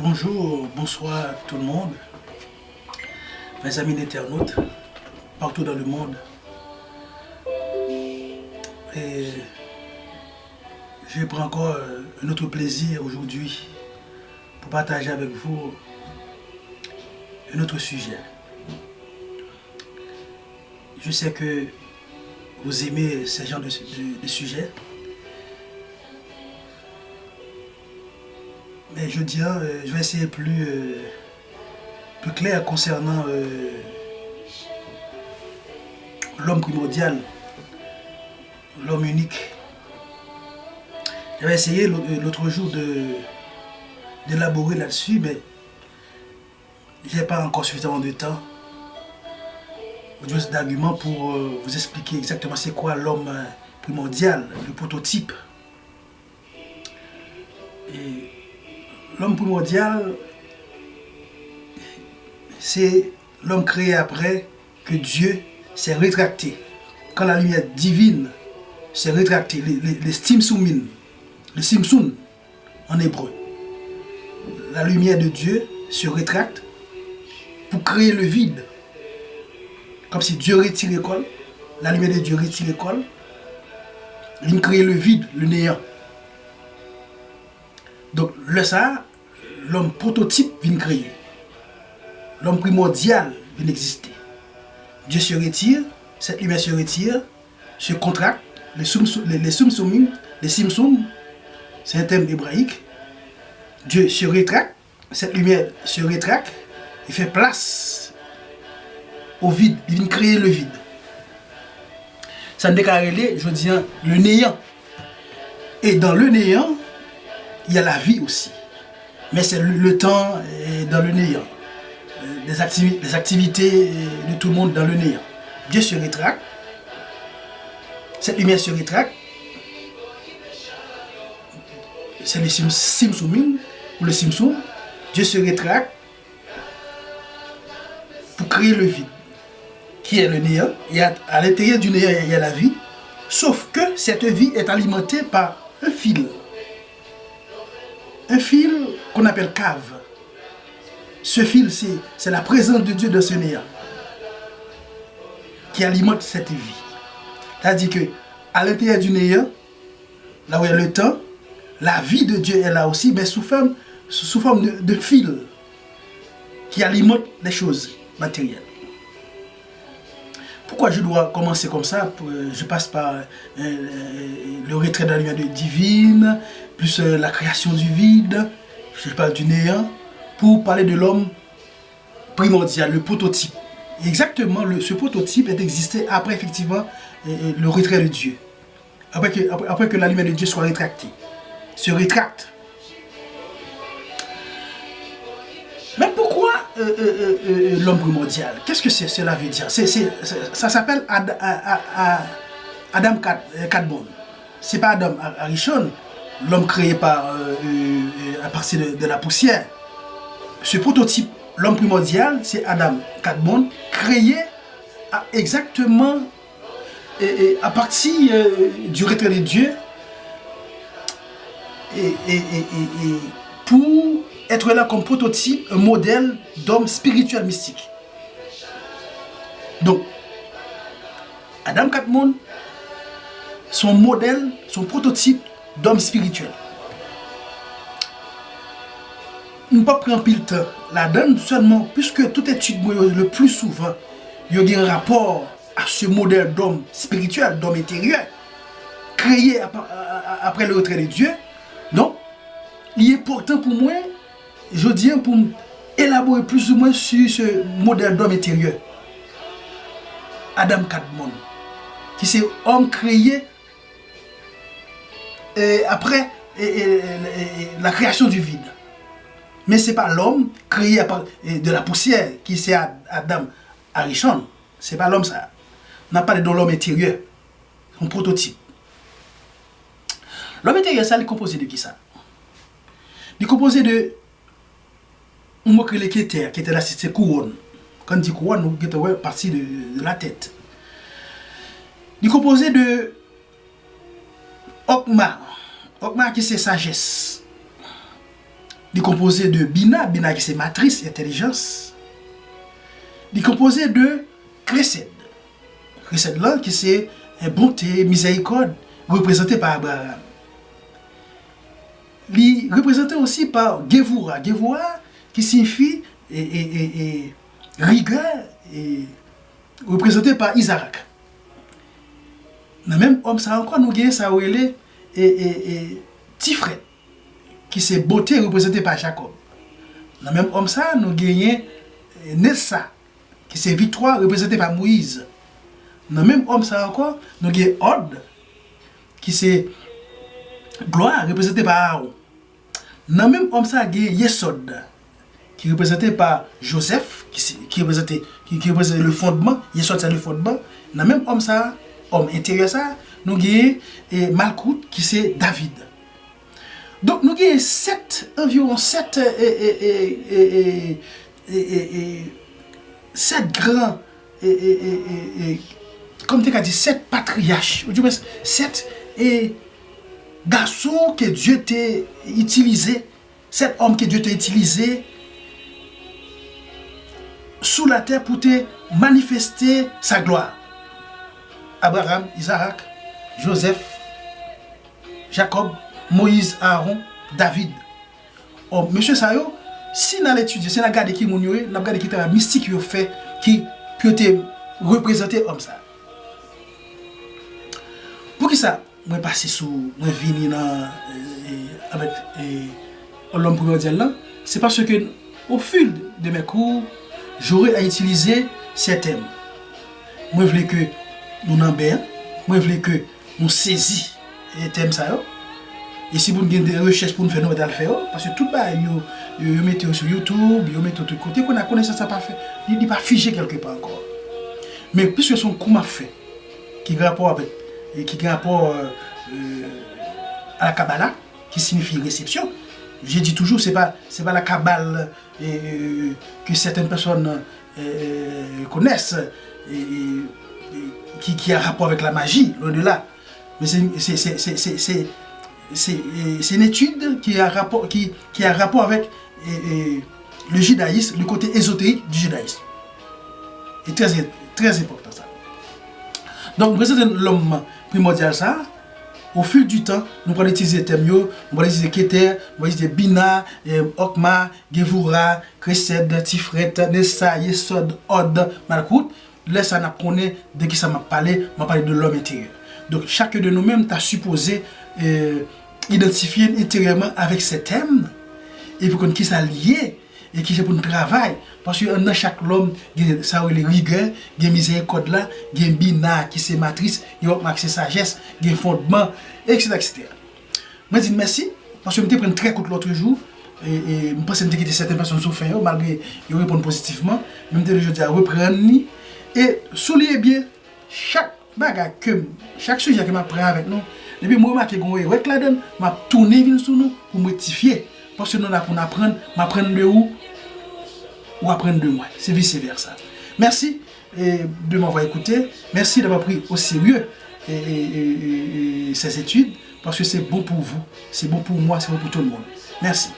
Bonjour, bonsoir tout le monde, mes amis internautes, partout dans le monde. Et je prends encore un autre plaisir aujourd'hui pour partager avec vous un autre sujet. Je sais que vous aimez ce genre de sujet. Mais je dirais, je vais essayer plus clair concernant l'homme primordial, l'homme unique. J'avais essayé l'autre jour d'élaborer là-dessus, mais je n'ai pas encore suffisamment de temps ou d'arguments pour vous expliquer exactement c'est quoi l'homme primordial, le prototype. Et l'homme primordial, c'est l'homme créé après que Dieu s'est rétracté. Quand la lumière divine s'est rétractée, les Simsumim, le Simsun en hébreu, la lumière de Dieu se rétracte pour créer le vide. Comme si Dieu retire l'école, la lumière de Dieu retire l'école, il crée le vide, le néant. Donc, l'homme prototype vient créer. L'homme primordial vient exister. Dieu se retire, cette lumière se retire, se contracte, les Simsumim, c'est un terme hébraïque. Dieu se rétracte, cette lumière se rétracte, il fait place au vide, il vient créer le vide. Ça ne déclare, je veux dire, le néant. Et dans le néant, il y a la vie aussi. Mais c'est le temps dans le néant. Les activités de tout le monde dans le néant. Dieu se rétracte. Cette lumière se rétracte. C'est le Simsumim ou le Simsum. Dieu se rétracte pour créer le vide, qui est le néant. Et à l'intérieur du néant, il y a la vie. Sauf que cette vie est alimentée par un fil. Un fil qu'on appelle cave. Ce fil, c'est la présence de Dieu dans ce néant qui alimente cette vie. C'est-à-dire qu'à l'intérieur du néant, là où il y a le temps, la vie de Dieu est là aussi, mais sous forme de fil qui alimente les choses matérielles. Pourquoi je dois commencer comme ça? Je passe par le retrait de la lumière divine, plus la création du vide, je parle du néant, pour parler de l'homme primordial, le prototype. Exactement, ce prototype est existé après effectivement le retrait de Dieu. Après que la lumière de Dieu soit rétractée. Se rétracte. Mais pourquoi l'homme primordial? Qu'est-ce que cela veut dire? Ça s'appelle Adam Kadmon. C'est pas Adam Arishon, l'homme créé à partir de la poussière. Ce prototype, l'homme primordial, c'est Adam Kadmon, créé exactement à partir du retrait de Dieu et pour être là comme prototype, un modèle d'homme spirituel mystique. Donc, Adam Kadmon, son modèle, son prototype d'homme spirituel. On ne peut pas prendre pile temps là-dedans seulement, puisque toute étude, le plus souvent, il y a un rapport à ce modèle d'homme spirituel, d'homme intérieur, créé après le retrait de Dieu. Donc, il est important pour moi, je dis, pour élaborer plus ou moins sur ce modèle d'homme intérieur. Adam Kadmon, qui c'est homme créé après la création du vide. Mais ce n'est pas l'homme créé de la poussière, qui c'est Adam Arishon. Ce n'est pas l'homme ça. On n'a pas de l'homme intérieur, son prototype. L'homme intérieur, ça, il est composé de qui ça? Il est composé de un mot qui était là, c'est couronne. Quand on dit couronne, on a partie de la tête. Il est composé de Okma. Okma qui c'est sagesse. Il est composé de Bina, Bina qui c'est matrice, intelligence. Il est composé de Chesed. Chesed là qui c'est bonté, miséricorde, représenté par Abraham. Il est représenté aussi par Gevura. Gevura qui signifie rigueur, et représenté par Isaac. Dans le même homme, ça encore, nous avons ça et Tifret, qui c'est beauté représentée par Jacob. Dans le même homme, ça, nous avons Nessa, qui c'est victoire représentée par Moïse. Dans le même homme, ça encore, nous avons Od, qui c'est gloire représentée par Aaron. Dans le même homme, ça, nous avons Yesod, qui est représenté par Joseph, qui représente le fondement. Yesod, c'est le fondement. Dans le même homme, ça, homme intérieur, ça, nous avons Malkout, qui c'est David. Donc, nous avons environ 7 grands, comme tu as dit, 7 patriarches, 7 garçons que Dieu t'a utilisé, 7 hommes que Dieu t'a utilisé sous la terre pour te manifester sa gloire. Abraham, Isaac, Joseph, Jacob, Moïse, Aaron, David. Oh, monsieur Sayo, si on a l'étudié, si on a regardé qui on a regardé qui est mystique qui fait, qui peut être représenté comme ça. Pour qui ça, moi passer sous, moi venir avec l'homme primordial là, c'est parce que au fil de mes cours, j'aurais à utiliser ces thèmes. Moi je veux que nous n'en bien, moi je veux que nous saisissons les thèmes ça. Et si vous avez des recherches pour nous faire, nous allons le faire. Parce que tout le monde, vous mettez sur YouTube, vous mettez de côté, qu'on a connaissance, ça pas fait. Il n'est pas figé quelque part encore. Mais puisque son coup m'a fait, qui a rapport avec, qui a rapport à la Kabbalah, qui signifie réception, j'ai dit toujours, c'est pas la Kabbale que certaines personnes connaissent, qui a rapport avec la magie, loin de là. Mais c'est une étude qui a rapport avec le judaïsme, le côté ésotérique du judaïsme. C'est très important ça. Donc, présenter l'homme primordial ça, au fil du temps, nous allons utiliser les thèmes, nous allons utiliser Keter, nous allons utiliser Bina, Okma, Gevura, Chesed, Tifret, Nessa, Yesod, Od, Malkout. Là, ça n'a connaît de qui ça m'a parlé de l'homme intérieur. Donc, chacun de nous-mêmes t'a supposé identifier intérieurement avec ces thèmes et pour qu'on qui ça lié et qui c'est pour nous travail parce que dans chaque homme ça les rigueur, il y a miséricorde là, il y a bina qui c'est matrice, il y a c'est sagesse, il y a fondement etc. Moi dis merci parce que je me prends très court l'autre jour et je pense que certaines personnes souffrent malgré ils répondent positivement, même je dis à reprendre et souligner bien chaque bagage que chaque sujet que m'a prend avec nous. Et puis moi je remarque que là-dedans, je tourne sur nous pour rectifier. Parce que nous avons apprendre, m'apprendre de où ou apprendre de moi. C'est vice versa. Merci de m'avoir écouté. Merci d'avoir pris au sérieux ces études. Parce que c'est bon pour vous, c'est bon pour moi, c'est bon pour tout le monde. Merci.